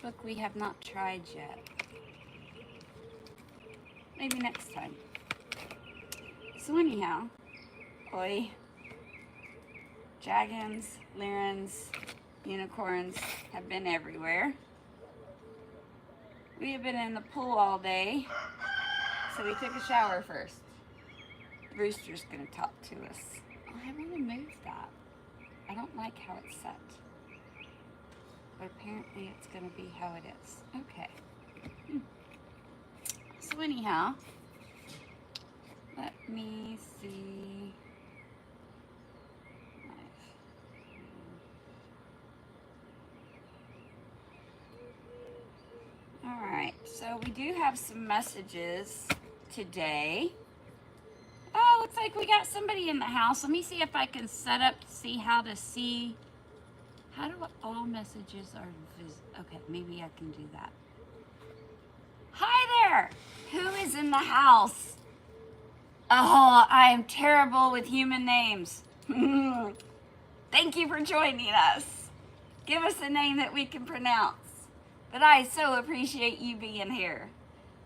book we have not tried yet. Maybe next time. So anyhow, oi, dragons, lyrans, unicorns have been everywhere. We have been in the pool all day, so we took a shower first. The rooster's gonna talk to us. Oh, I want to move that. I don't like how it's set. But apparently it's gonna be how it is. Okay. So anyhow, let me see. Alright, so we do have some messages today. Oh, looks like we got somebody in the house. Let me see if I can set up to see how to see. How do all messages are okay, maybe I can do that. Hi there! Who is in the house? Oh, I am terrible with human names. Thank you for joining us. Give us a name that we can pronounce. But I so appreciate you being here.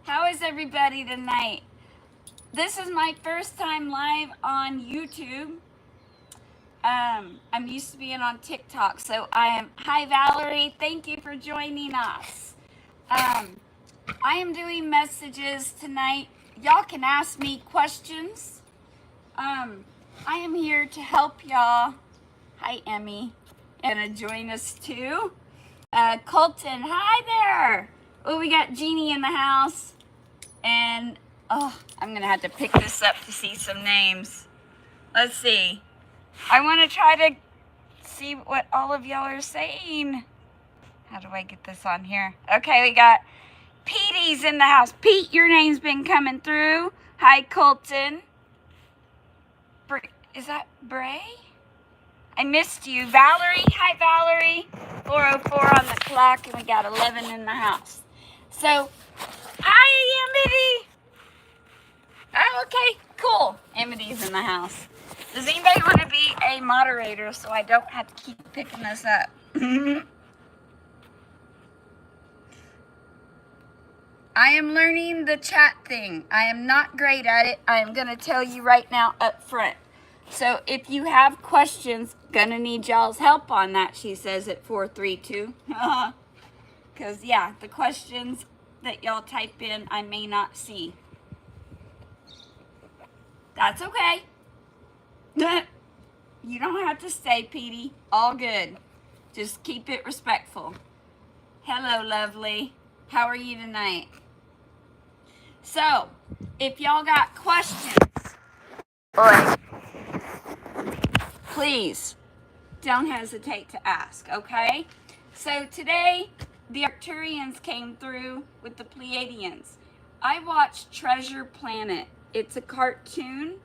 How is everybody tonight? This is my first time live on YouTube. I'm used to being on TikTok, so hi Valerie, thank you for joining us. I am doing messages tonight. Y'all can ask me questions. I am here to help y'all. Hi Emmy, gonna join us too. Colton, hi there. Oh, we got Jeannie in the house. And, oh, I'm going to have to pick this up to see some names. Let's see. I want to try to see what all of y'all are saying. How do I get this on here? Okay, we got Petey's in the house. Pete, your name's been coming through. Hi, Colton. Is that Bray? I missed you. Valerie, hi Valerie. 4:04 on the clock, and we got 11 in the house. So, hi Amity. Oh, okay, cool. Amity's in the house. Does anybody want to be a moderator so I don't have to keep picking this up? I am learning the chat thing. I am not great at it. I am going to tell you right now up front. So if you have questions, gonna need y'all's help on that, she says at 432. Because, yeah, the questions that y'all type in, I may not see. That's okay. You don't have to stay, Petey. All good. Just keep it respectful. Hello, lovely. How are you tonight? So, if y'all got questions, please don't hesitate to ask, okay? So today, the Arcturians came through with the Pleiadians. I watched Treasure Planet. It's a cartoon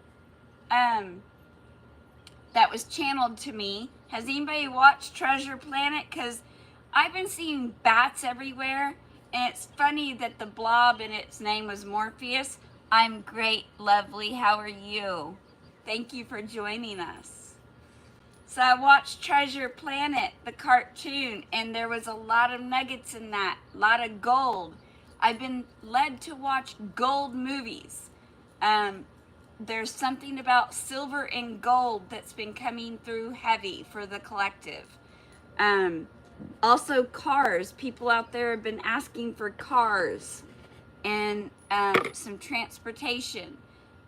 that was channeled to me. Has anybody watched Treasure Planet? Because I've been seeing bats everywhere, and it's funny that the blob in its name was Morpheus. I'm great, lovely. How are you? Thank you for joining us. So I watched Treasure Planet, the cartoon, and there was a lot of nuggets in that, a lot of gold. I've been led to watch gold movies. There's something about silver and gold that's been coming through heavy for the collective. Also cars. People out there have been asking for cars and some transportation.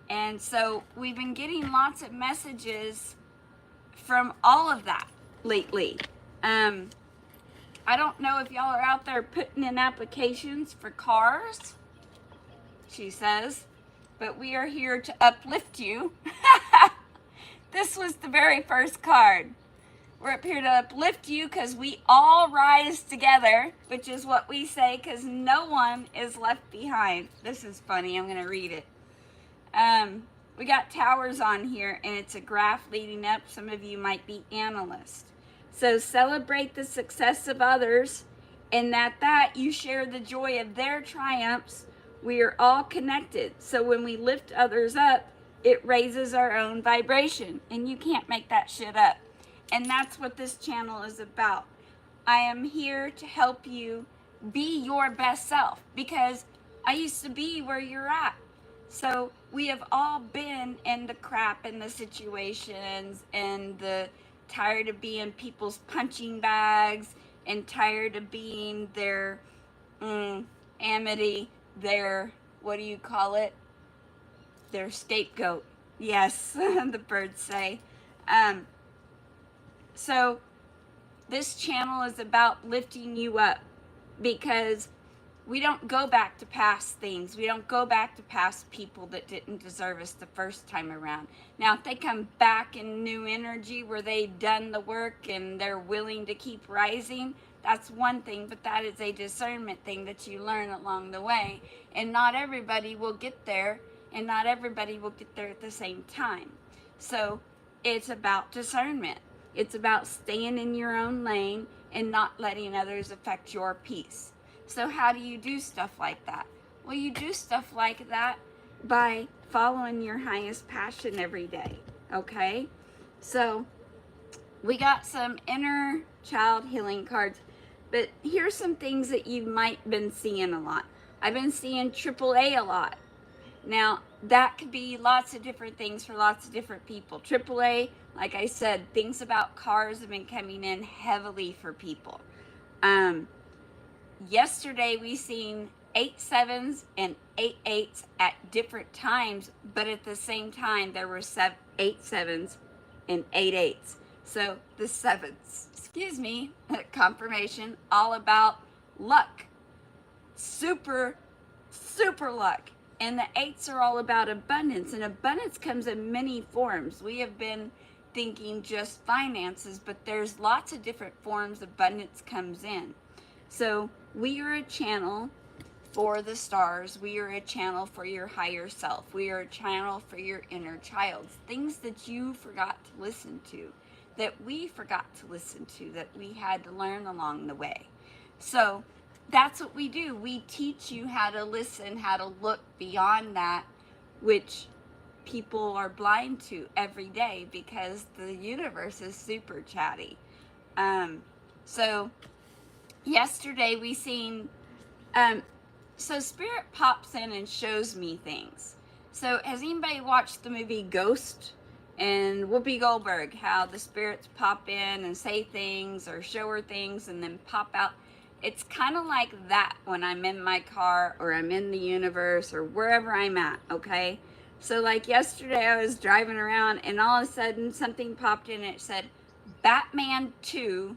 And so we've been getting lots of messages from all of that lately. I don't know if y'all are out there putting in applications for cars, she says, but we are here to uplift you. This was the very first card. We're up here to uplift you because we all rise together, which is what we say, because no one is left behind. This is funny. I'm going to read it. We got towers on here, and it's a graph leading up. Some of you might be analysts. So celebrate the success of others, and that you share the joy of their triumphs. We are all connected. So when we lift others up, it raises our own vibration, and you can't make that shit up. And that's what this channel is about. I am here to help you be your best self, because I used to be where you're at. So we have all been in the crap and the situations and the tired of being people's punching bags and tired of being their amity, their, what do you call it? Their scapegoat. Yes, the birds say. So this channel is about lifting you up, because we don't go back to past things. We don't go back to past people that didn't deserve us the first time around. Now, if they come back in new energy where they've done the work and they're willing to keep rising, that's one thing, but that is a discernment thing that you learn along the way. And not everybody will get there, and not everybody will get there at the same time. So it's about discernment. It's about staying in your own lane and not letting others affect your peace. So how do you do stuff like that? Well, you do stuff like that by following your highest passion every day, okay? So we got some inner child healing cards, but here's some things that you might been seeing a lot. I've been seeing AAA a lot. Now, that could be lots of different things for lots of different people. AAA, like I said, things about cars have been coming in heavily for people. Yesterday we seen 8 7s and 8 8s at different times, but at the same time there were 8 7s and 8 8s. So the 7s, excuse me, confirmation, all about luck, super luck. And the 8s are all about abundance, and abundance comes in many forms. We have been thinking just finances, but there's lots of different forms abundance comes in. So we are a channel for the stars. We are a channel for your higher self. We are a channel for your inner child. Things that you forgot to listen to, that we forgot to listen to, that we had to learn along the way. So that's what we do. We teach you how to listen, how to look beyond that, which people are blind to every day because the universe is super chatty. So yesterday we seen, so Spirit pops in and shows me things. So has anybody watched the movie Ghost and Whoopi Goldberg, how the spirits pop in and say things or show her things and then pop out? It's kind of like that when I'm in my car or I'm in the universe or wherever I'm at, okay? So like yesterday I was driving around and all of a sudden something popped in and it said Batman 2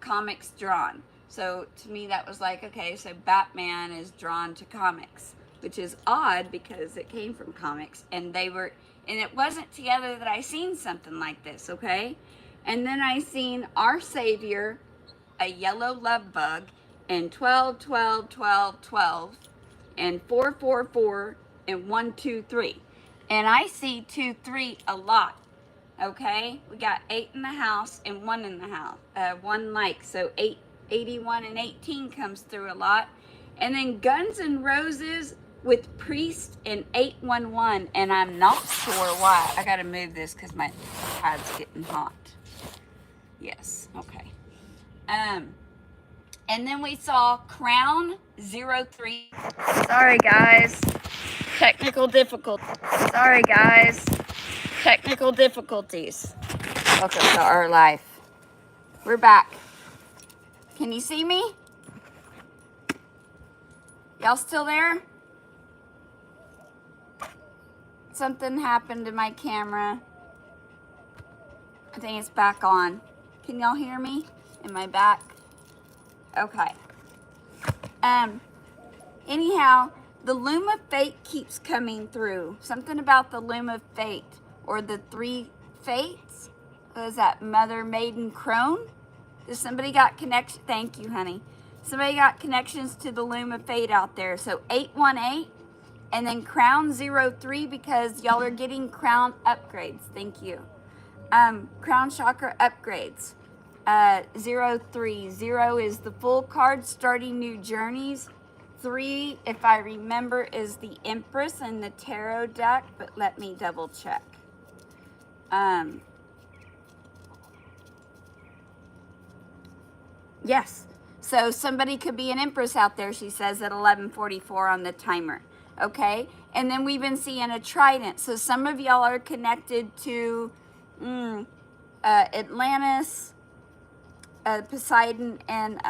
comics drawn. So to me that was like, okay, so Batman is drawn to comics, which is odd because it came from comics, and it wasn't together that I seen something like this, okay? And then I seen Our Savior, a yellow love bug, and 12 12 12 12 and 4 4 4 and 1 2 3. And I see 2 3 a lot. Okay, we got 8 in the house and 1 in the house, 1 like, so 8, 81 and 18 comes through a lot. And then Guns N' Roses with Priest and 811, and I'm not sure why. I gotta move this because my pad's getting hot. Yes, okay. And then we saw Crown 03. Sorry guys, technical difficulties. Sorry guys. Technical difficulties. Welcome to our life. We're back. Can you see me? Y'all still there? Something happened to my camera. I think it's back on. Can y'all hear me? Am I back? Okay. Anyhow, the Loom of Fate keeps coming through. Something about the Loom of Fate. Or the 3 fates. What is that? Mother, Maiden, Crone? Does somebody got connection? Thank you, honey. Somebody got connections to the Loom of Fate out there. So 818 and then Crown 03 because y'all are getting crown upgrades. Thank you. Crown chakra upgrades. 03. 0 is the full card, starting new journeys. 3, if I remember, is the Empress and the tarot deck, but let me double check. Yes. So somebody could be an empress out there, she says, at 11:44 on the timer. Okay? And then we've been seeing a trident. So some of y'all are connected to Atlantis, Poseidon, and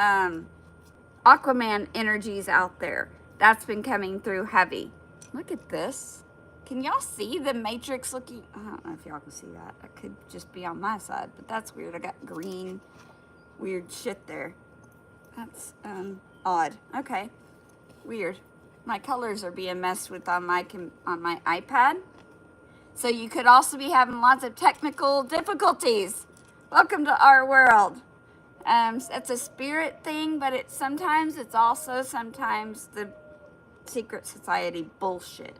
Aquaman energies out there. That's been coming through heavy. Look at this. Can y'all see the matrix looking? I don't know if y'all can see that. That could just be on my side, but that's weird. I got green, weird shit there. That's odd. Okay, weird. My colors are being messed with on my iPad. So you could also be having lots of technical difficulties. Welcome to our world. It's a spirit thing, but it's also sometimes the secret society bullshit.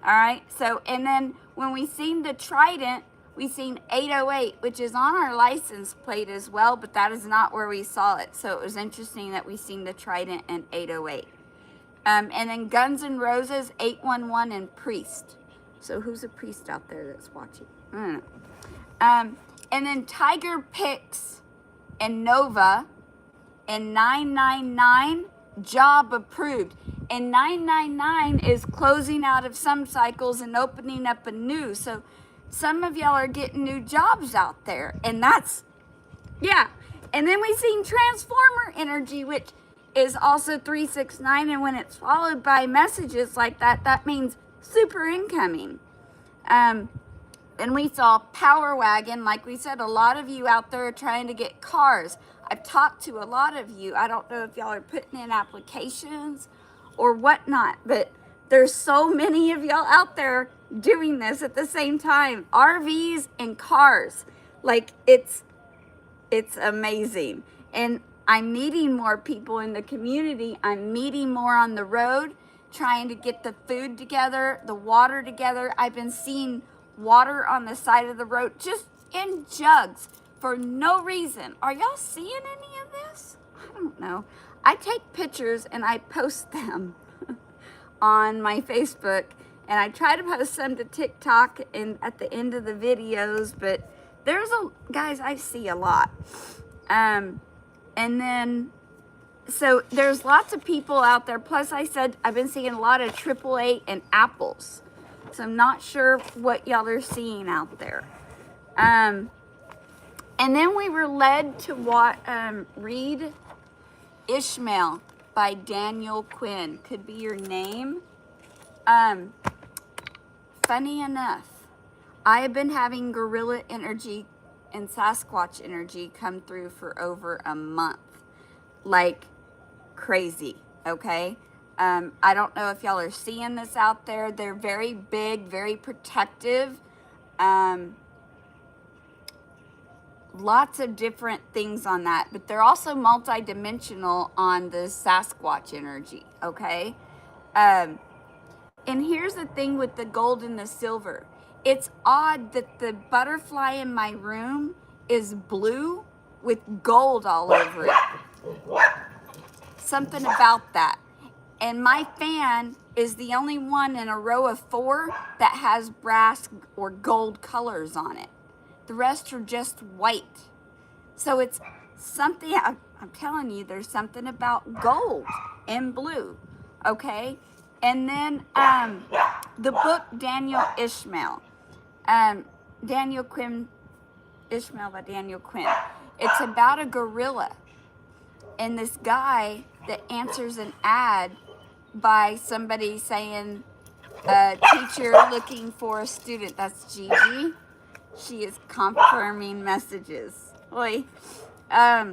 All right. So, and then when we seen the trident, we seen 808, which is on our license plate as well, but that is not where we saw it. So it was interesting that we seen the trident and 808. And then Guns N' Roses, 811, and Priest. So who's a priest out there that's watching? I don't know. And then Tiger Picks and Nova and 999, job approved. And 999 is closing out of some cycles and opening up a new. So some of y'all are getting new jobs out there. And that's, yeah. And then we seen Transformer energy, which is also 369. And when it's followed by messages like that, that means super incoming. And we saw Power Wagon. Like we said, a lot of you out there are trying to get cars. I've talked to a lot of you. I don't know if y'all are putting in applications or whatnot, but there's so many of y'all out there doing this at the same time. RVs and cars. Like it's amazing. And I'm meeting more people in the community. I'm meeting more on the road, trying to get the food together, the water together. I've been seeing water on the side of the road, just in jugs for no reason. Are y'all seeing any of this? I don't know. I take pictures and I post them on my Facebook, and I try to post them to TikTok and at the end of the videos, but guys, I see a lot. And then, so there's lots of people out there. Plus I said, I've been seeing a lot of 888 and apples. So I'm not sure what y'all are seeing out there. And then we were led to read Ishmael by Daniel Quinn. Could be your name. Funny enough, I have been having gorilla energy and Sasquatch energy come through for over a month. Like crazy, okay? I don't know if y'all are seeing this out there. They're very big, very protective. Lots of different things on that, but they're also multidimensional on the Sasquatch energy, okay? And here's the thing with the gold and the silver. It's odd that the butterfly in my room is blue with gold all over it. Something about that. And my fan is the only one in a row of 4 that has brass or gold colors on it. The rest are just white. So it's something, I'm telling you, there's something about gold and blue, okay? And then the book Daniel Ishmael. Daniel Quinn, Ishmael by Daniel Quinn. It's about a gorilla and this guy that answers an ad by somebody saying, teacher looking for a student. That's Gigi. She is confirming messages. Oi.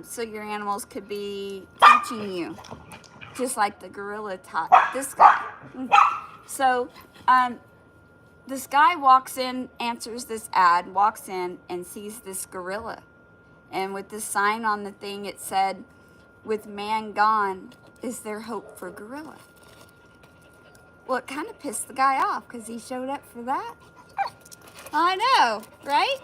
So your animals could be teaching you, just like the gorilla taught this guy. So this guy walks in, answers this ad, walks in and sees this gorilla. And with the sign on the thing, it said, with man gone, is there hope for gorilla? Well, it kind of pissed the guy off because he showed up for that. I know, right?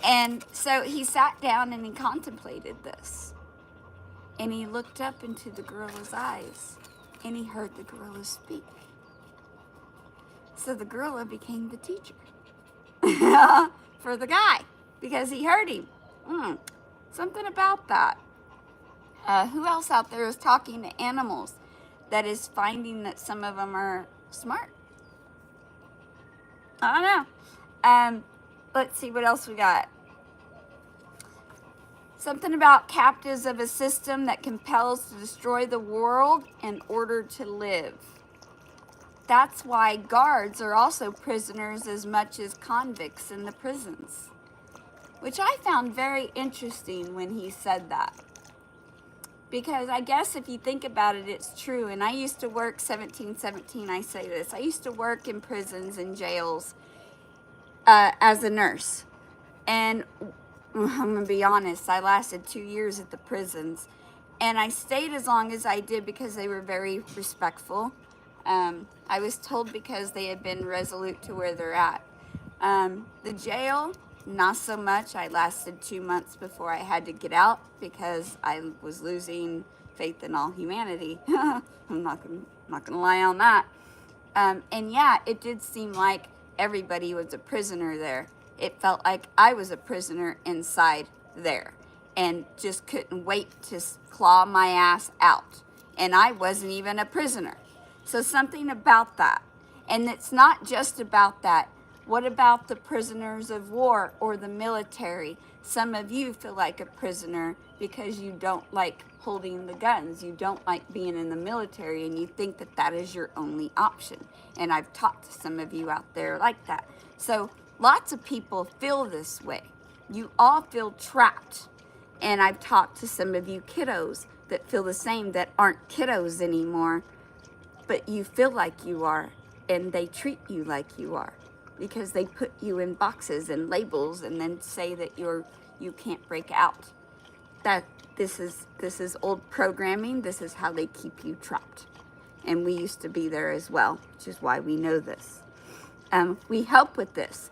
And so he sat down and he contemplated this. And he looked up into the gorilla's eyes and he heard the gorilla speak. So the gorilla became the teacher for the guy because he heard him. Something about that. Who else out there is talking to animals that is finding that some of them are smart? I don't know. Let's see what else we got. Something about captives of a system that compels to destroy the world in order to live. That's why guards are also prisoners as much as convicts in the prisons, which I found very interesting when he said that. Because I guess if you think about it, it's true. And I used to work 1717, I say this. I used to work in prisons and jails as a nurse. And I'm going to be honest, I lasted 2 years at the prisons. And I stayed as long as I did because they were very respectful. I was told because they had been resolute to where they're at. The jail, not so much. I lasted 2 months before I had to get out because I was losing faith in all humanity. I'm not gonna lie on that. And yeah, it did seem like everybody was a prisoner there. It felt like I was a prisoner inside there and just couldn't wait to claw my ass out. And I wasn't even a prisoner. So something about that. And it's not just about that. What about the prisoners of war or the military? Some of you feel like a prisoner because you don't like holding the guns. You don't like being in the military and you think that that is your only option. And I've talked to some of you out there like that. So lots of people feel this way. You all feel trapped. And I've talked to some of you kiddos that feel the same, that aren't kiddos anymore, but you feel like you are, and they treat you like you are because they put you in boxes and labels and then say that you can't break out. That this is old programming. This is how they keep you trapped. And we used to be there as well, which is why we know this. We help with this.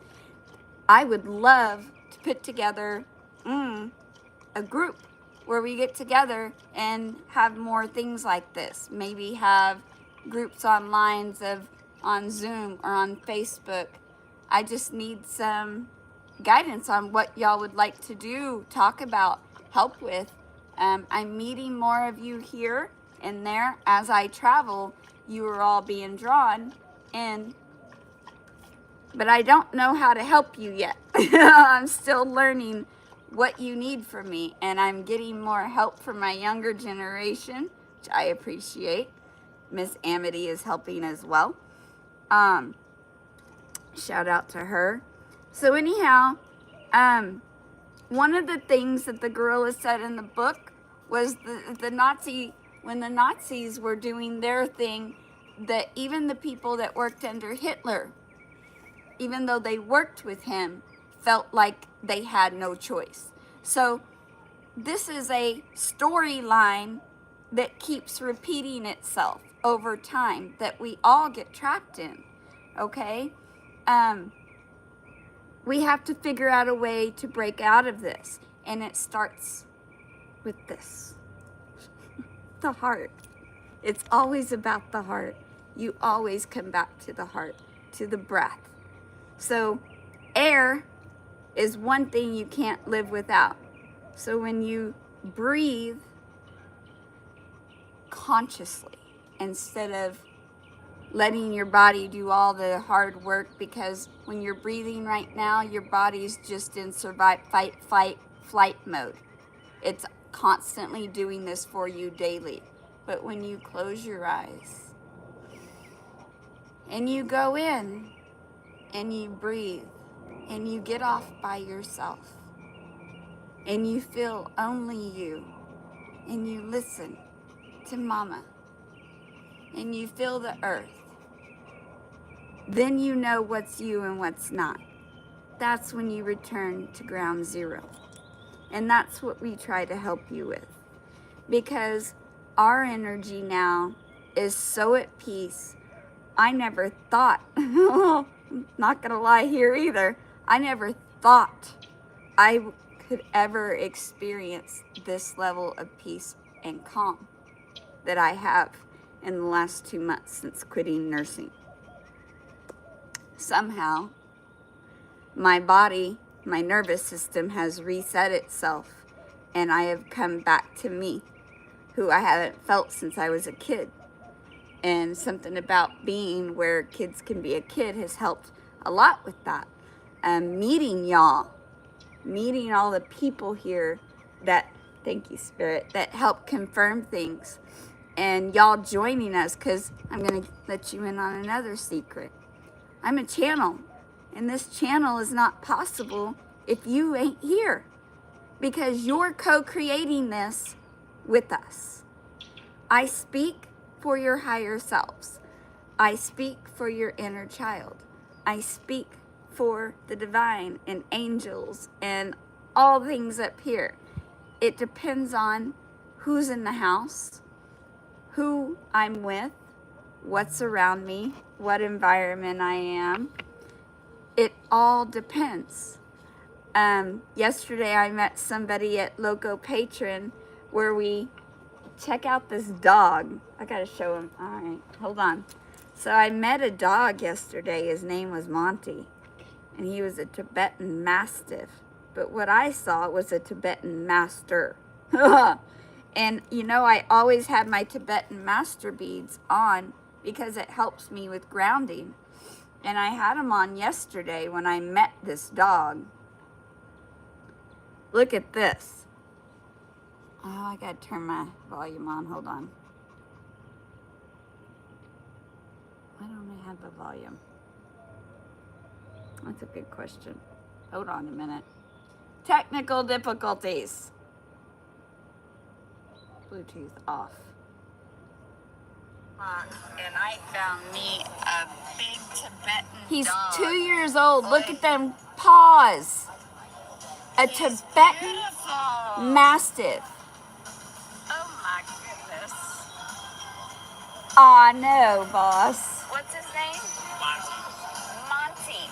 I would love to put together a group where we get together and have more things like this. Maybe have groups on Zoom or on Facebook. I just need some guidance on what y'all would like to do, talk about, help with. I'm meeting more of you here and there. As I travel, you are all being drawn in, but I don't know how to help you yet. I'm still learning what you need from me, and I'm getting more help from my younger generation, which I appreciate. Miss Amity is helping as well. Shout out to her. So anyhow, one of the things that the gorilla said in the book was when the Nazis were doing their thing, that even the people that worked under Hitler, even though they worked with him, felt like they had no choice. So this is a storyline that keeps repeating itself over time that we all get trapped in, okay? We have to figure out a way to break out of this, and it starts with this. The heart. It's always about the heart. You always come back to the heart, to the breath. So air is one thing you can't live without. So when you breathe consciously instead of letting your body do all the hard work, because when you're breathing right now, your body's just in survive, fight, flight mode. It's constantly doing this for you daily. But when you close your eyes and you go in and you breathe and you get off by yourself and you feel only you and you listen to mama and you feel the earth, then you know what's you and what's not. That's when you return to ground zero. And that's what we try to help you with. Because our energy now is so at peace. I never thought, not gonna lie here either, I never thought I could ever experience this level of peace and calm that I have in the last 2 months since quitting nursing. Somehow, my body, my nervous system has reset itself and I have come back to me, who I haven't felt since I was a kid. And something about being where kids can be a kid has helped a lot with that. Meeting y'all, meeting all the people here that, thank you, Spirit, that help confirm things. And y'all joining us, because I'm going to let you in on another secret. I'm a channel, and this channel is not possible if you ain't here, because you're co-creating this with us. I speak for your higher selves. I speak for your inner child. I speak for the divine and angels and all things up here. It depends on who's in the house, who I'm with, what's around me, what environment I am. It all depends. Yesterday I met somebody at Loco Patron where we check out this dog. I gotta show him. All right, hold on. So I met a dog yesterday. His name was Monty, and he was a Tibetan Mastiff. But what I saw was a Tibetan Master. And you know, I always have my Tibetan Master beads on because it helps me with grounding. And I had them on yesterday when I met this dog. Look at this. Oh, I gotta turn my volume on. Hold on. Why don't I have the volume? That's a good question. Hold on a minute. Technical difficulties. Bluetooth off. And I found me a big Tibetan He's dog. 2 years old. Look at them paws. A Tibetan Mastiff. Oh my goodness. Aw, no, boss. What's his name? Monty.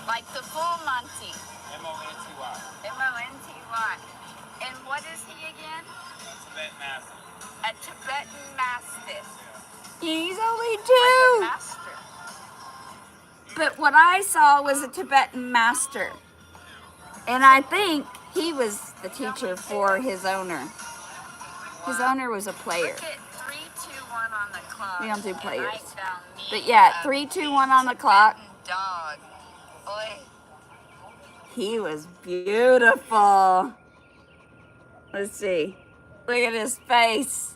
Like the full Monty. M-O-N-T-Y. M-O-N-T-Y. And what is he again? Tibetan Mastiff. A Tibetan Mastiff. He's only 2. Like a master. But what I saw was a Tibetan Master. And I think he was the teacher for his owner. His owner was a player. Look at 3, 2, 1 on the clock. We don't do players. But yeah, 3, 2, 1 on the clock. Dog. Boy. He was beautiful. Let's see. Look at his face.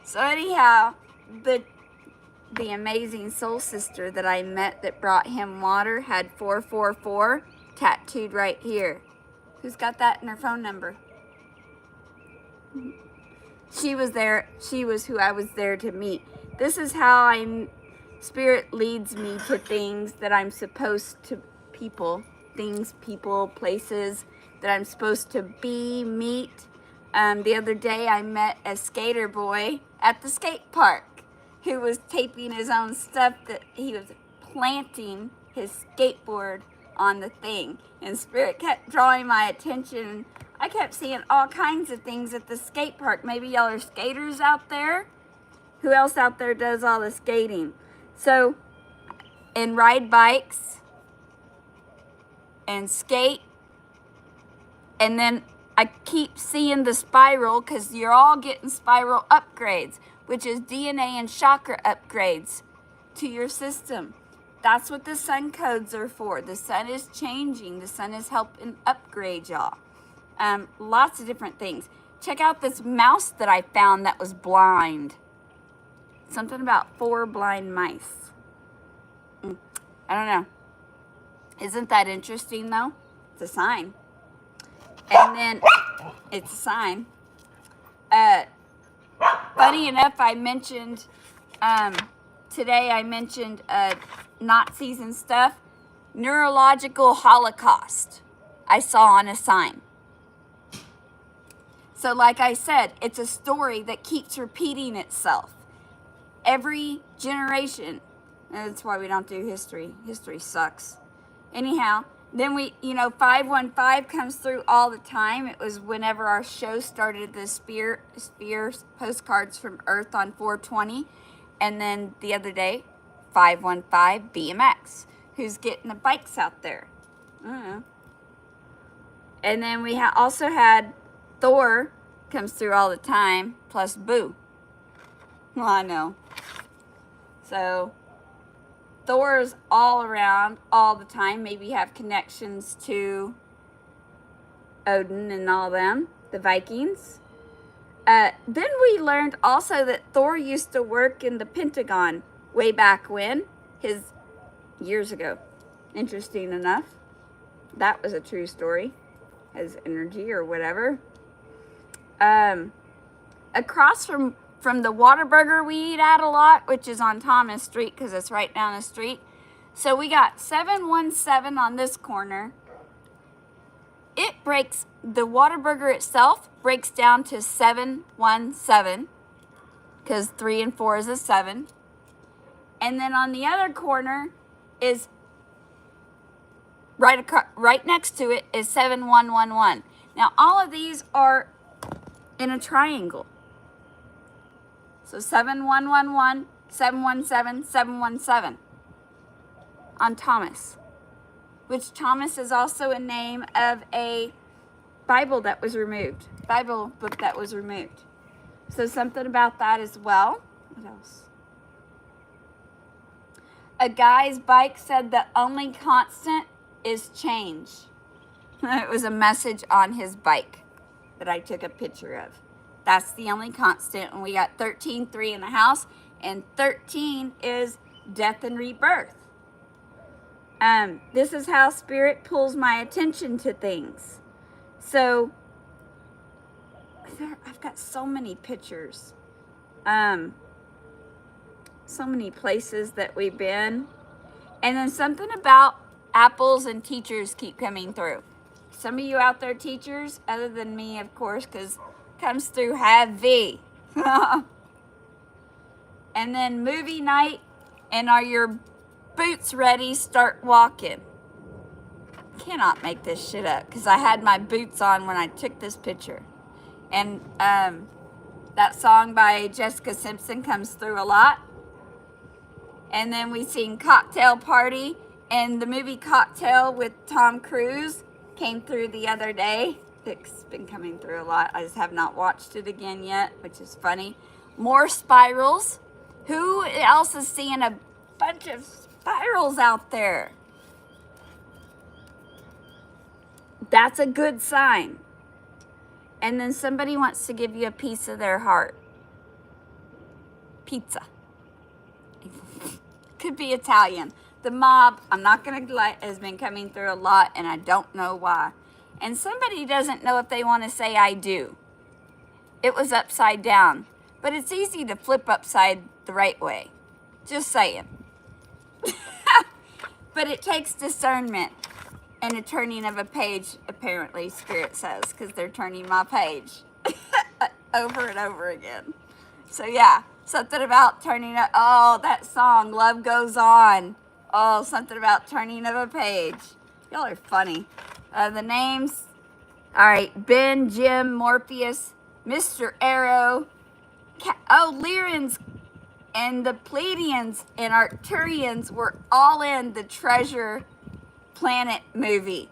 So anyhow, the amazing soul sister that I met that brought him water had 444 tattooed right here. Who's got that in her phone number? She was there. She was who I was there to meet. This is how Spirit leads me to things that I'm supposed to, things, people, places that I'm supposed to be, meet. The other day I met a skater boy at the skate park who was taping his own stuff that he was planting his skateboard on the thing. And Spirit kept drawing my attention. I kept seeing all kinds of things at the skate park. Maybe y'all are skaters out there. Who else out there does all the skating? So, and ride bikes and skate. And then I keep seeing the spiral because you're all getting spiral upgrades, which is DNA and chakra upgrades to your system. That's what the sun codes are for. The sun is changing. The sun is helping upgrade y'all. Lots of different things. Check out this mouse that I found that was blind. Something about 4 blind mice. I don't know. Isn't that interesting though? It's a sign. And then it's a sign. Funny enough, I mentioned today, I mentioned Nazis and stuff. Neurological Holocaust I saw on a sign. So like I said, it's a story that keeps repeating itself. Every generation. And that's why we don't do history. History sucks. Anyhow, then 515 comes through all the time. It was whenever our show started, the Spear postcards from Earth on 420. And then the other day, 515 BMX. Who's getting the bikes out there? I don't know. And then we also had Thor comes through all the time, plus Boo. Well, I know. So Thor's all around all the time. Maybe have connections to Odin and all them, the Vikings. Then we learned also that Thor used to work in the Pentagon way back when, years ago. Interesting enough. That was a true story. His energy or whatever. Across from the Whataburger we eat at a lot, which is on Thomas Street because it's right down the street. So we got 717 on this corner. It breaks, the Whataburger itself breaks down to 717 because 3 and 4 is a 7. And then on the other corner is right next to it is 7111. Now all of these are in a triangle. So 7111, 717, 717 on Thomas. Which Thomas is also a name of a Bible that was removed. Bible book that was removed. So something about that as well. What else? A guy's bike said the only constant is change. It was a message on his bike that I took a picture of. That's the only constant. And we got 13-3 in the house. And 13 is death and rebirth. This is how Spirit pulls my attention to things. So, I've got so many pictures. So many places that we've been. And then something about apples and teachers keep coming through. Some of you out there teachers, other than me, of course, because comes through heavy. And then movie night, and are your boots ready? Start walking. Cannot make this shit up because I had my boots on when I took this picture. And that song by Jessica Simpson comes through a lot. And then we seen Cocktail Party, and the movie Cocktail with Tom Cruise came through the other day. It's been coming through a lot. I just have not watched it again yet, which is funny. More spirals. Who else is seeing a bunch of spirals out there? That's a good sign. And then somebody wants to give you a piece of their heart. Pizza. Could be Italian. The mob, I'm not going to lie, has been coming through a lot, and I don't know why. And somebody doesn't know if they want to say I do. It was upside down. But it's easy to flip upside the right way. Just saying. But it takes discernment and a turning of a page, apparently, Spirit says, because they're turning my page over and over again. So, yeah, something about turning up. Oh, that song, Love Goes On. Oh, something about turning of a page. Y'all are funny. The names. All right, Ben, Jim, Morpheus, Mr. Arrow. Lyrians and the Pleiadians and Arcturians were all in the Treasure Planet movie.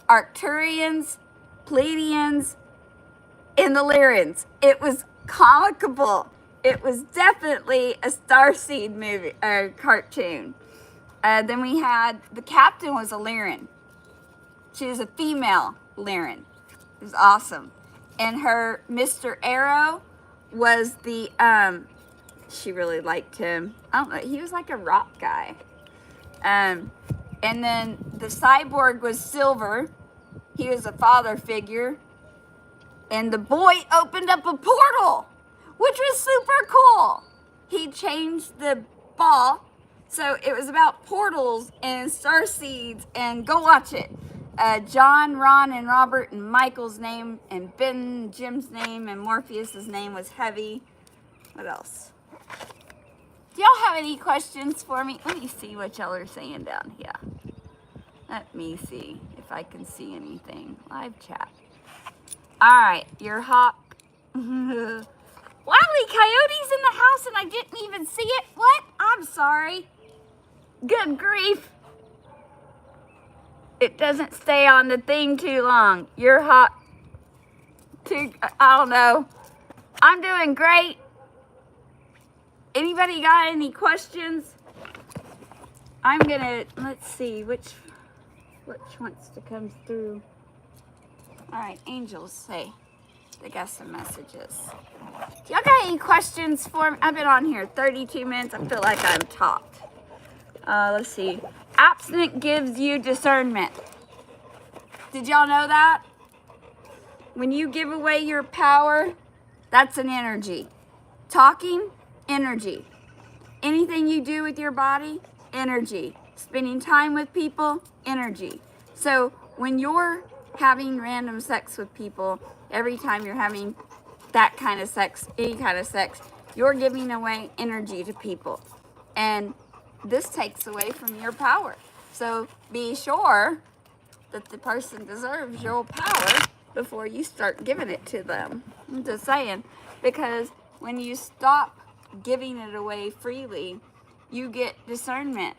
Arcturians, Pleiadians, and the Lyrians. It was comical. It was definitely a Starseed movie or cartoon. Then we had the captain was a Lyran. She was a female Lyran. It was awesome. And her Mr. Arrow was the she really liked him. I don't know, he was like a rock guy. And then the cyborg was Silver. He was a father figure. And the boy opened up a portal, which was super cool. He changed the ball. So it was about portals and starseeds, and go watch it. John, Ron, and Robert, and Michael's name, and Ben, Jim's name, and Morpheus's name was Heavy. What else? Do y'all have any questions for me? Let me see what y'all are saying down here. Let me see if I can see anything. Live chat. All right, your hawk. Wily Coyote's in the house and I didn't even see it. What? I'm sorry. Good grief. It doesn't stay on the thing too long. You're hot too, I don't know. I'm doing great. Anybody got any questions? I'm gonna, let's see, which wants to come through. All right, angels, hey, they got some messages. Do y'all got any questions for me? I've been on here 32 minutes. I feel like I'm talked. Let's see. Abstinent gives you discernment. Did y'all know that? When you give away your power, that's an energy. Talking, energy. Anything you do with your body, energy. Spending time with people, energy. So when you're having random sex with people, every time you're having that kind of sex, any kind of sex, you're giving away energy to people. And this takes away from your power. So be sure that the person deserves your power before you start giving it to them. I'm just saying, because when you stop giving it away freely, you get discernment.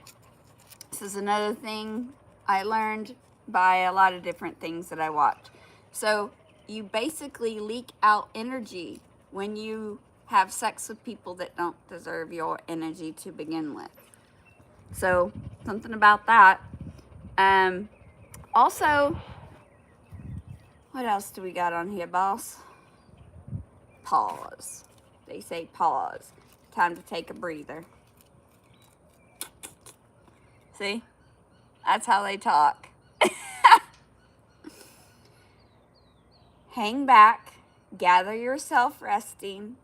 This is another thing I learned by a lot of different things that I watched. So you basically leak out energy when you have sex with people that don't deserve your energy to begin with. So something about that. Also, what else do we got on here, boss? Pause. They say pause. Time to take a breather. See? That's how they talk. Hang back, gather yourself resting,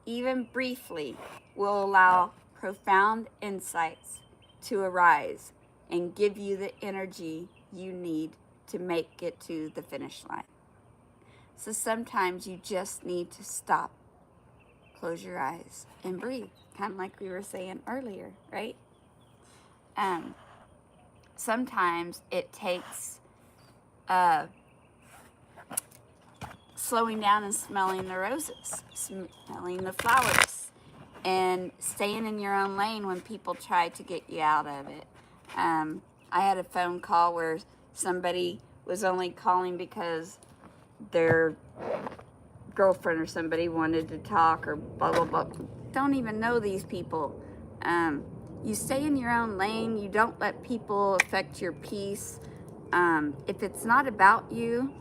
even briefly, will allow profound insights to arise and give you the energy you need to make it to the finish line. So sometimes you just need to stop, close your eyes, and breathe, kind of like we were saying earlier, right? Sometimes it takes slowing down and smelling the roses, smelling the flowers, and staying in your own lane when people try to get you out of it. I had a phone call where somebody was only calling because their girlfriend or somebody wanted to talk or blah, blah, blah. Don't even know these people. You stay in your own lane. You don't let people affect your peace. If it's not about you,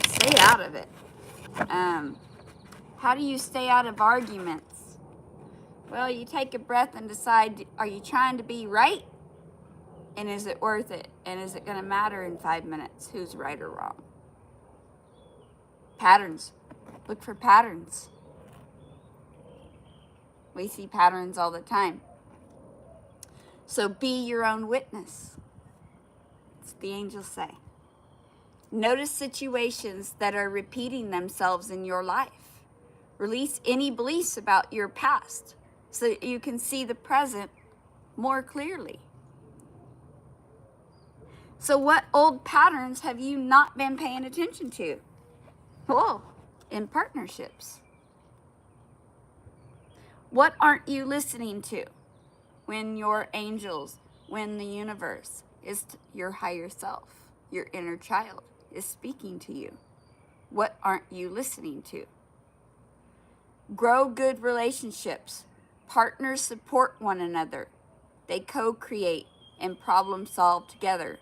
stay out of it. How do you stay out of arguments? Well, you take a breath and decide, are you trying to be right? And is it worth it? And is it going to matter in 5 minutes who's right or wrong? Patterns. Look for patterns. We see patterns all the time. So be your own witness. That's what the angels say. Notice situations that are repeating themselves in your life. Release any beliefs about your past so that you can see the present more clearly. So what old patterns have you not been paying attention to? Oh, in partnerships. What aren't you listening to when your angels, when the universe is your higher self, your inner child is speaking to you? What aren't you listening to? Grow good relationships. Partners support one another. They co-create and problem solve together.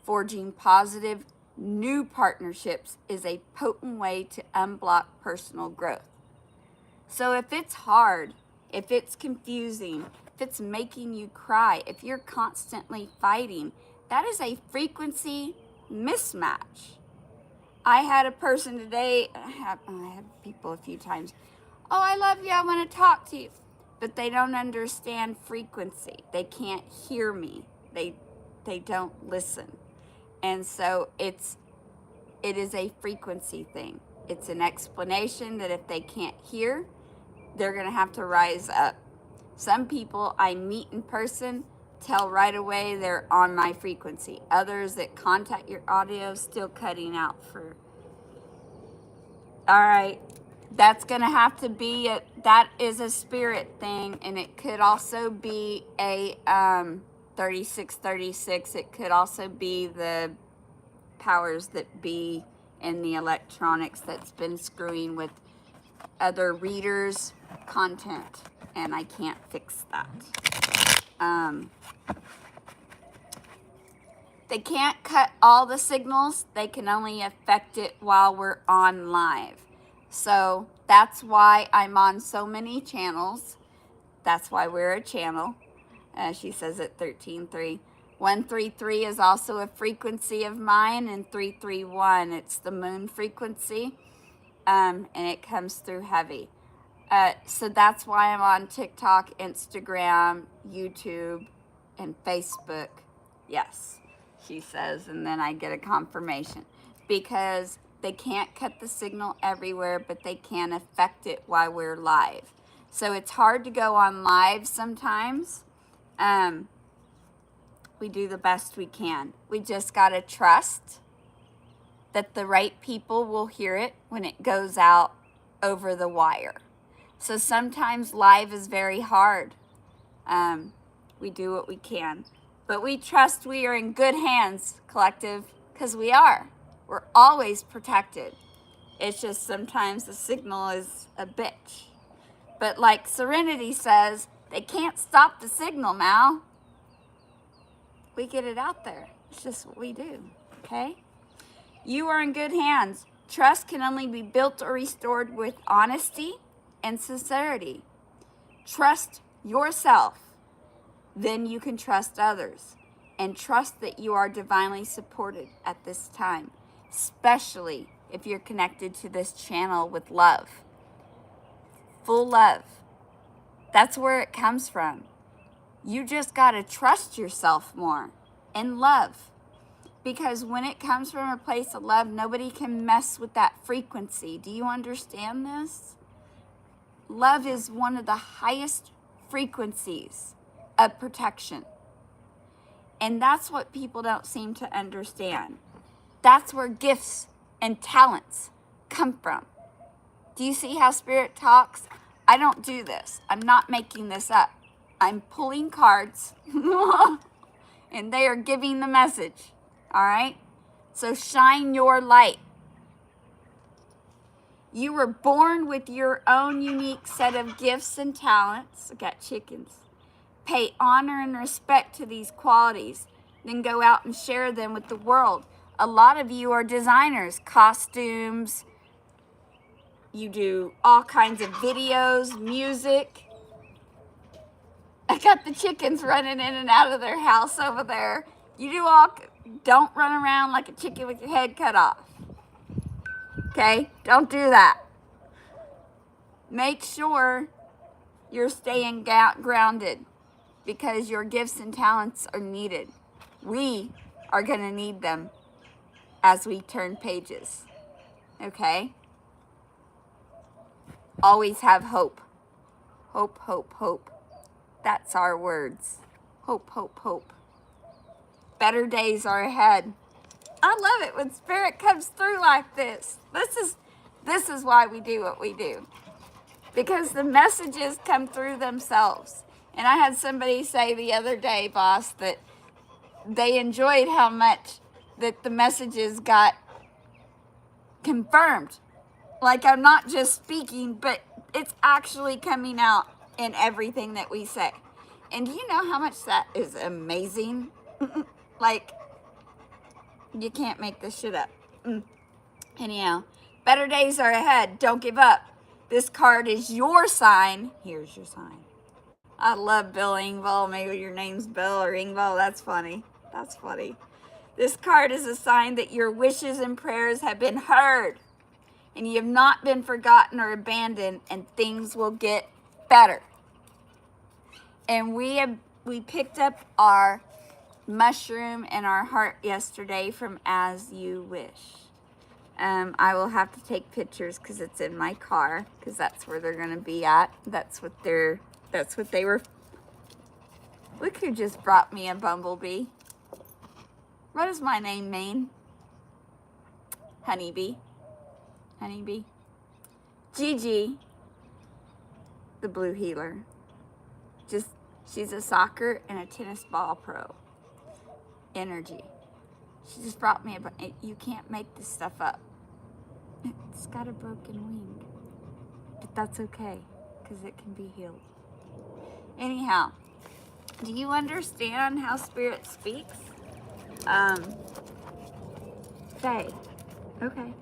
Forging positive new partnerships is a potent way to unblock personal growth. So if it's hard, if it's confusing, if it's making you cry, if you're constantly fighting, that is a frequency mismatch. I had a person today, I have people a few times, oh, I love you, I want to talk to you. But they don't understand frequency. They can't hear me. They don't listen. And so it is a frequency thing. It's an explanation that if they can't hear, they're going to have to rise up. Some people I meet in person tell right away they're on my frequency. Others that contact your audio still cutting out for. All right. That's going to have to be that is a spirit thing, and it could also be a 3636. It could also be the powers that be in the electronics that's been screwing with other readers' content, and I can't fix that. They can't cut all the signals. They can only affect it while we're on live. So that's why I'm on so many channels. That's why we're a channel. She says at 13.3. 133 is also a frequency of mine, and 331, it's the moon frequency, and it comes through heavy. So that's why I'm on TikTok, Instagram, YouTube, and Facebook. Yes, she says, and then I get a confirmation. Because they can't cut the signal everywhere, but they can affect it while we're live. So it's hard to go on live sometimes. We do the best we can. We just got to trust that the right people will hear it when it goes out over the wire. So sometimes live is very hard. We do what we can. But we trust we are in good hands, collective, because we are. We're always protected. It's just sometimes the signal is a bitch. But like Serenity says, they can't stop the signal, Mal. We get it out there. It's just what we do, okay? You are in good hands. Trust can only be built or restored with honesty and sincerity. Trust yourself. Then you can trust others. And trust that you are divinely supported at this time, especially if you're connected to this channel with love. Full love. That's where it comes from. You just got to trust yourself more and love. Because when it comes from a place of love, nobody can mess with that frequency. Do you understand this? Love is one of the highest frequencies of protection. And that's what people don't seem to understand. That's where gifts and talents come from. Do you see how Spirit talks? I don't do this. I'm not making this up. I'm pulling cards and they are giving the message. All right? So shine your light. You were born with your own unique set of gifts and talents. I got chickens. Pay honor and respect to these qualities. Then go out and share them with the world. A lot of you are designers, costumes. You do all kinds of videos, music. I got the chickens running in and out of their house over there. You do all, don't run around like a chicken with your head cut off. Okay? Don't do that. Make sure you're staying grounded because your gifts and talents are needed. We are going to need them as we turn pages. Okay? Always have hope. Hope, hope, hope. That's our words. Hope, hope, hope. Better days are ahead. I love it when Spirit comes through like this. This is why we do what we do. Because the messages come through themselves. And I had somebody say the other day, boss, that they enjoyed how much that the messages got confirmed. Like I'm not just speaking, but it's actually coming out in everything that we say. And do you know how much that is amazing? Like, you can't make this shit up. Anyhow, better days are ahead. Don't give up. This card is your sign. Here's your sign. I love Bill Engvall. Maybe your name's Bill or Engvall. That's funny. That's funny. This card is a sign that your wishes and prayers have been heard. And you have not been forgotten or abandoned. And things will get better. And we picked up our mushroom and our heart yesterday from As You Wish. I will have to take pictures because it's in my car because that's where they're going to be at. That's what they were. Look who just brought me a bumblebee. What does my name mean? Honeybee. Honeybee. Gigi, the blue healer. She's a soccer and a tennis ball pro. Energy. She just brought me you can't make this stuff up. It's got a broken wing. But that's okay, because it can be healed. Anyhow, do you understand how Spirit speaks? Faye. Okay.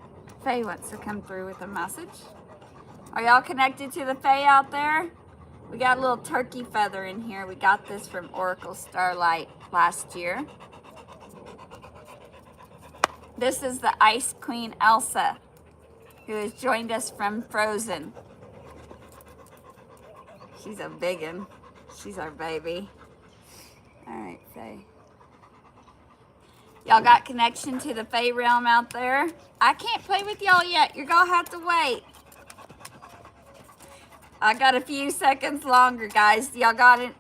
Faye wants to come through with a message. Are y'all connected to the Faye out there? We got a little turkey feather in here. We got this from Oracle Starlight last year. This is the Ice Queen Elsa, who has joined us from Frozen. She's a big one. She's our baby. All right, Faye. Y'all got connection to the Fae realm out there? I can't play with y'all yet. You're gonna have to wait. I got a few seconds longer, guys. Y'all got it?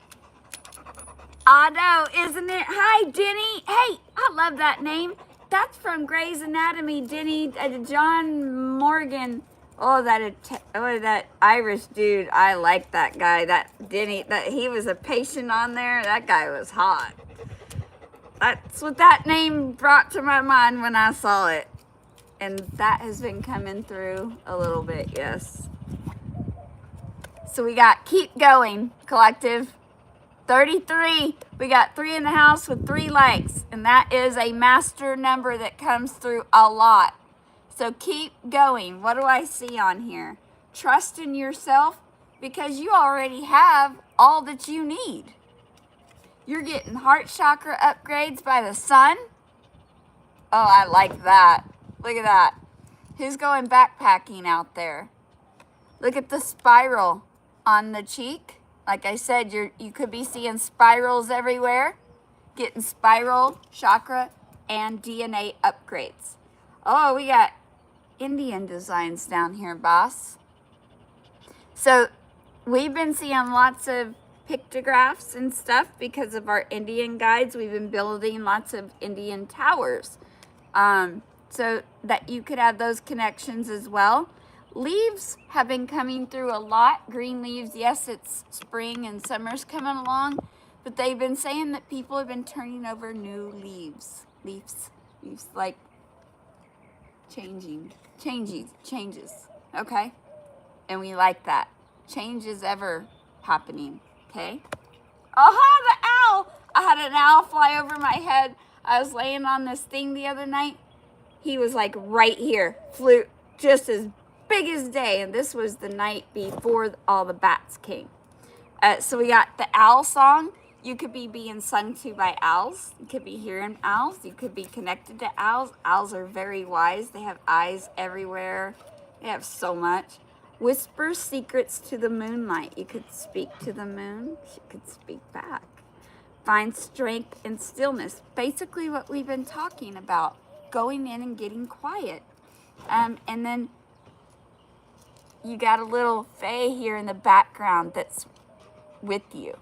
I know, isn't it? Hi, Denny. Hey, I love that name. That's from Grey's Anatomy, Denny. John Morgan. Oh, that Irish dude. I like that guy. That Denny. He was a patient on there. That guy was hot. That's what that name brought to my mind when I saw it. And that has been coming through a little bit, yes. So we got Keep Going, Collective. 33. We got 3 in the house with 3 likes. And that is a master number that comes through a lot. So keep going. What do I see on here? Trust in yourself, because you already have all that you need. You're getting heart chakra upgrades by the sun. Oh, I like that. Look at that. Who's going backpacking out there? Look at the spiral on the cheek. Like I said, you could be seeing spirals everywhere. Getting spiral, chakra, and DNA upgrades. Oh, we got Indian designs down here, boss. So we've been seeing lots of pictographs and stuff because of our Indian guides. We've been building lots of Indian towers so that you could have those connections as well. Leaves have been coming through a lot. Green leaves, yes, it's spring and summer's coming along, but they've been saying that people have been turning over new leaves, like changes, okay? And we like that. Change is ever happening. Okay. Aha, the owl. I had an owl fly over my head. I was laying on this thing the other night. He was like right here. Flew just as big as day. And this was the night before all the bats came. So we got the owl song. You could be being sung to by owls. You could be hearing owls. You could be connected to owls. Owls are very wise. They have eyes everywhere. They have so much. Whisper secrets to the moonlight. You could speak to the moon. She could speak back. Find strength in stillness. Basically what we've been talking about. Going in and getting quiet. And then you got a little fae here in the background that's with you.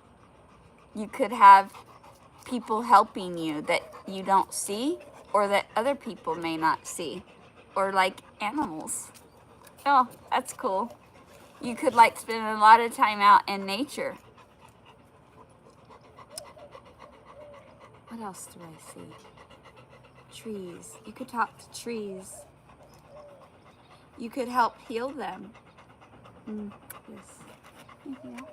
You could have people helping you that you don't see, or that other people may not see. Or like animals. Oh, that's cool. You could like spend a lot of time out in nature. What else do I see? Trees. You could talk to trees. You could help heal them. Yes. Anything else?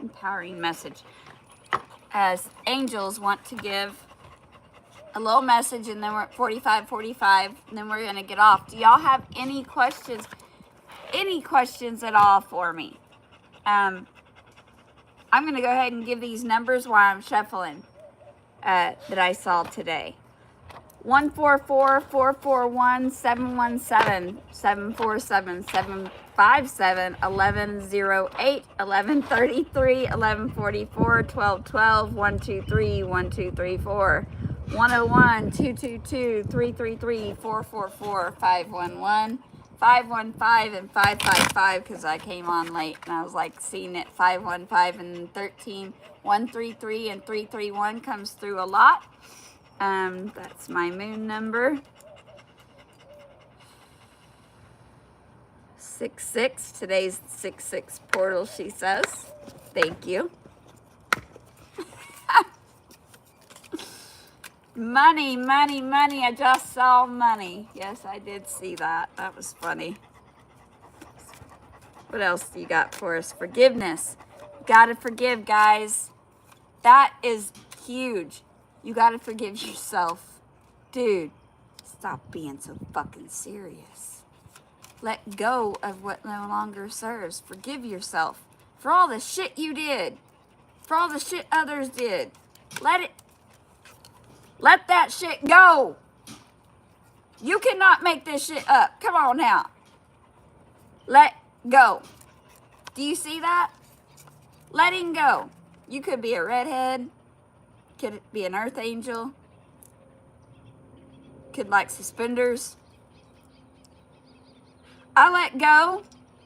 Empowering message. As angels want to give a little message, and then we're at 45, and then we're gonna get off. Do y'all have any questions? Any questions at all for me? I'm gonna go ahead and give these numbers while I'm shuffling that I saw today. 144-441-717-747-757 1108 1133 1144 1212 123 1234 101 222 333 444 511 515 and 555, because I came on late and I was like seeing it. 515 and 13 133 and 331 comes through a lot. That's my moon number. 66. Today's 66 portal, she says. Thank you. Money, money, money. I just saw money. Yes, I did see that. That was funny. What else do you got for us? Forgiveness. Gotta forgive, guys. That is huge. You gotta forgive yourself. Dude, stop being so fucking serious. Let go of what no longer serves. Forgive yourself for all the shit you did. For all the shit others did. Let that shit go. You cannot make this shit up. Come on now. Let go. Do you see that? Letting go. You could be a redhead. Could be an earth angel. Could like suspenders. I let go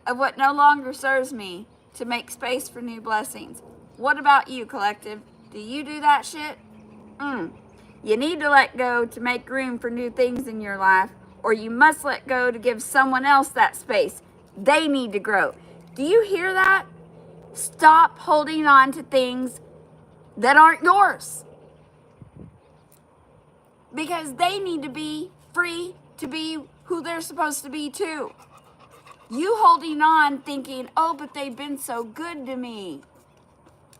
of what no longer serves me to make space for new blessings. What about you, collective? Do you do that shit? You need to let go to make room for new things in your life, or you must let go to give someone else that space. They need to grow. Do you hear that? Stop holding on to things that aren't yours, because they need to be free to be who they're supposed to be too. You holding on thinking, oh, but they've been so good to me.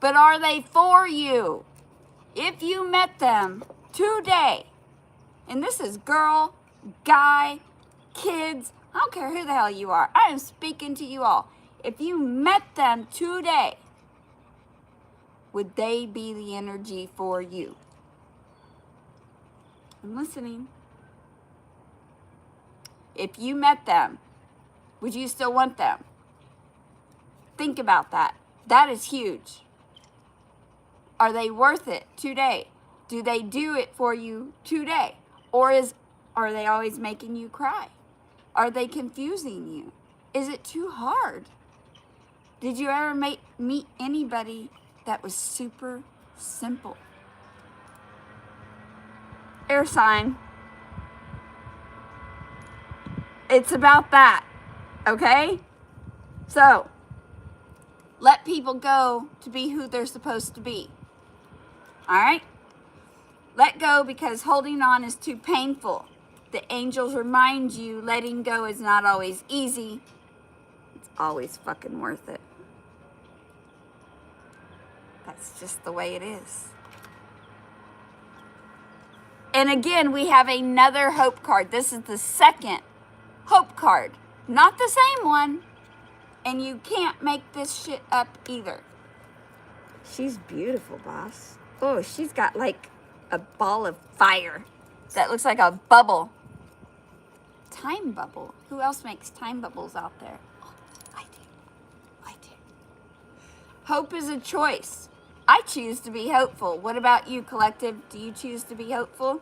But are they for you? If you met them today, and this is girl, guy, kids, I don't care who the hell you are. I am speaking to you all. If you met them today, would they be the energy for you? I'm listening. If you met them, would you still want them? Think about that. That is huge. Are they worth it today? Do they do it for you today? Or are they always making you cry? Are they confusing you? Is it too hard? Did you ever meet anybody that was super simple? Air sign. It's about that, okay? So, let people go to be who they're supposed to be. All right? Let go because holding on is too painful. The angels remind you letting go is not always easy. It's always fucking worth it. That's just the way it is. And again, we have another hope card. This is the second hope card. Not the same one. And you can't make this shit up either. She's beautiful, boss. Oh, she's got like a ball of fire that looks like a bubble. Time bubble. Who else makes time bubbles out there? Oh, I do. Hope is a choice. I choose to be hopeful. What about you, collective? Do you choose to be hopeful?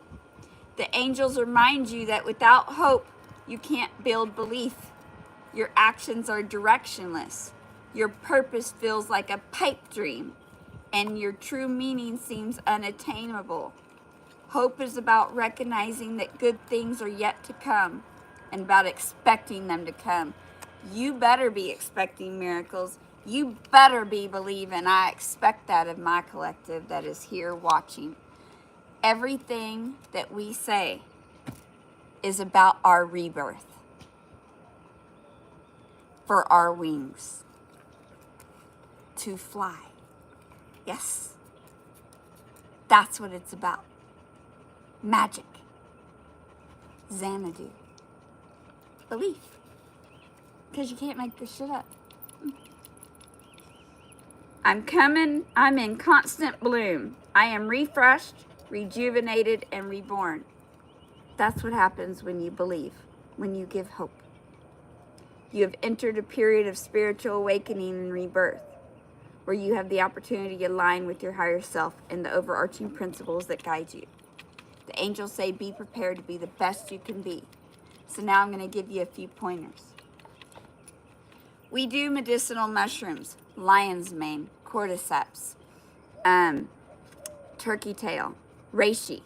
The angels remind you that without hope, you can't build belief. Your actions are directionless. Your purpose feels like a pipe dream, and your true meaning seems unattainable. Hope is about recognizing that good things are yet to come and about expecting them to come. You better be expecting miracles. You better be believing. I expect that of my collective that is here watching. Everything that we say is about our rebirth. For our wings to fly. Yes. That's what it's about. Magic. Xanadu. Belief. Because you can't make this shit up. I'm in constant bloom. I am refreshed, rejuvenated, and reborn. That's what happens when you believe, when you give hope. You have entered a period of spiritual awakening and rebirth, where you have the opportunity to align with your higher self and the overarching principles that guide you. The angels say, be prepared to be the best you can be. So now I'm going to give you a few pointers. We do medicinal mushrooms, lion's mane, cordyceps, turkey tail, reishi,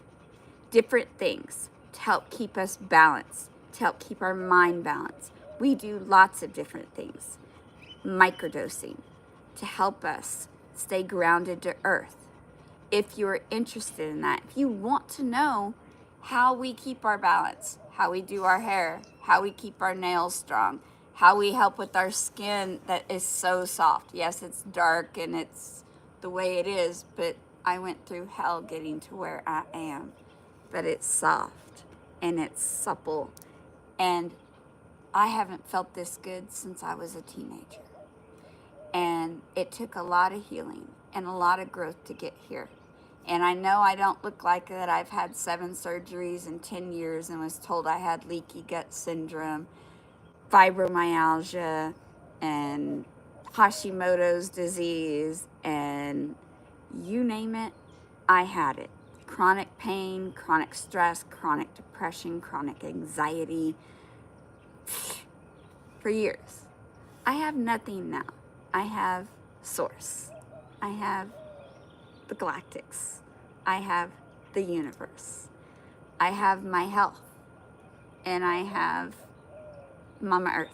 different things to help keep us balanced, to help keep our mind balanced. We do lots of different things. Microdosing. to help us stay grounded to earth. If you're interested in that, if you want to know how we keep our balance, how we do our hair, how we keep our nails strong, how we help with our skin that is so soft. Yes, it's dark and it's the way it is, but I went through hell getting to where I am. But it's soft and it's supple, and I haven't felt this good since I was a teenager. And it took a lot of healing and a lot of growth to get here. And I know I don't look like that. I've had 7 surgeries in 10 years and was told I had leaky gut syndrome, fibromyalgia, and Hashimoto's disease, and you name it, I had it. Chronic pain, chronic stress, chronic depression, chronic anxiety for years. I have nothing now. I have Source. I have the galactics. I have the universe. I have my health. And I have Mama Earth.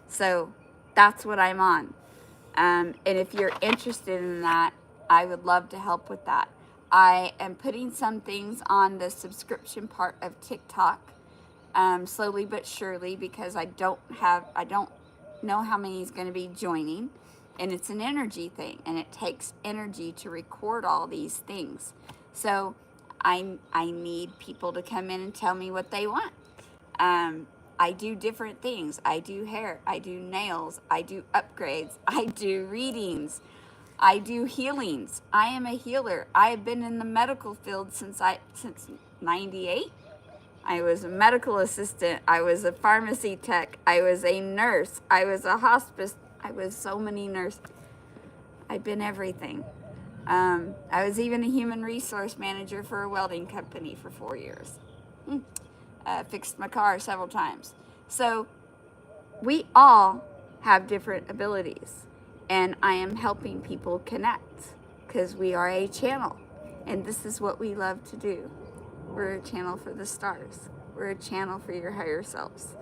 So that's what I'm on. And if you're interested in that, I would love to help with that. I am putting some things on the subscription part of TikTok, slowly but surely, because I don't know how many is going to be joining, and it's an energy thing, and it takes energy to record all these things. So I need people to come in and tell me what they want. I do different things. I do hair, I do nails, I do upgrades, I do readings, I do healings. I am a healer. I have been in the medical field since 98. I was a medical assistant. I was a pharmacy tech. I was a nurse. I was a hospice. I was so many nurses. I've been everything. I was even a human resource manager for a welding company for 4 years. Fixed my car several times. So we all have different abilities, and I am helping people connect because we are a channel, and this is what we love to do. We're a channel for the stars. We're a channel for your higher selves,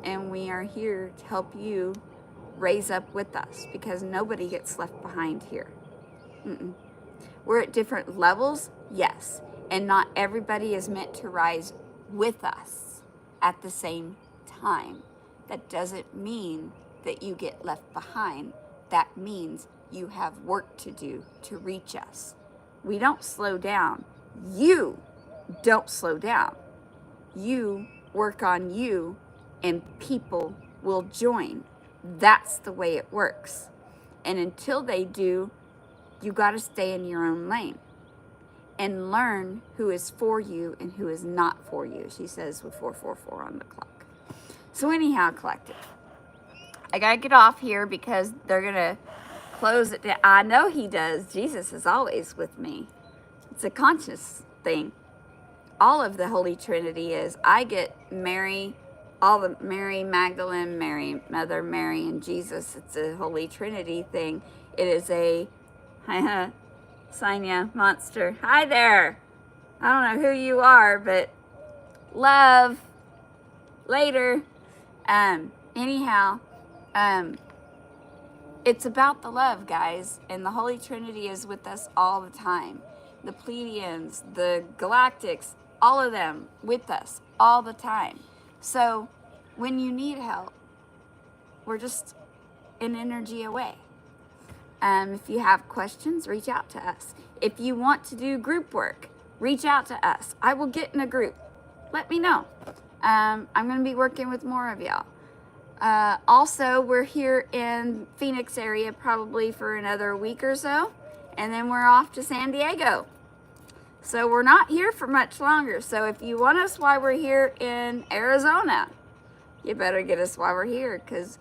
and we are here to help you raise up with us, because nobody gets left behind here. We're at different levels, yes, and not everybody is meant to rise with us at the same time. That doesn't mean that you get left behind. That means you have work to do to reach us. We don't slow down. You don't slow down. You work on you, and people will join. That's the way it works. And until they do, you got to stay in your own lane and learn who is for you and who is not for you, she says with 444 on the clock. So anyhow, collective, I got to get off here because they're going to close it down. I know he does. Jesus is always with me. It's a conscious thing. All of the Holy Trinity is. I get Mary, all the Mary Magdalene, Mary, Mother Mary, and Jesus. It's a Holy Trinity thing. It is a Sanya monster. Hi there. I don't know who you are, but love. Later. Anyhow, it's about the love, guys, and the Holy Trinity is with us all the time. The Pleiadians, the Galactics, all of them with us all the time. So when you need help, we're just an energy away. If you have questions, reach out to us. If you want to do group work, reach out to us. I will get in a group. Let me know. I'm going to be working with more of y'all. Also, we're here in Phoenix area probably for another week or so, and then we're off to San Diego. So we're not here for much longer. So if you want us while we're here in Arizona, you better get us while we're here, because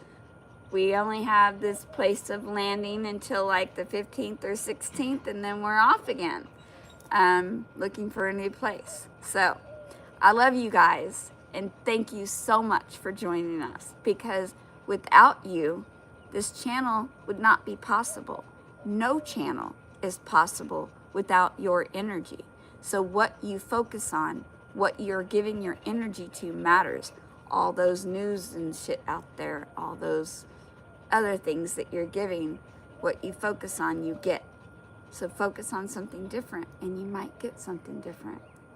we only have this place of landing until like the 15th or 16th, and then we're off again, looking for a new place. So I love you guys, and thank you so much for joining us, because without you, this channel would not be possible. No channel is possible without your energy. So what you focus on, what you're giving your energy to matters. All those news and shit out there, all those other things that you're giving, What you focus on, you get. So focus on something different, and you might get something different.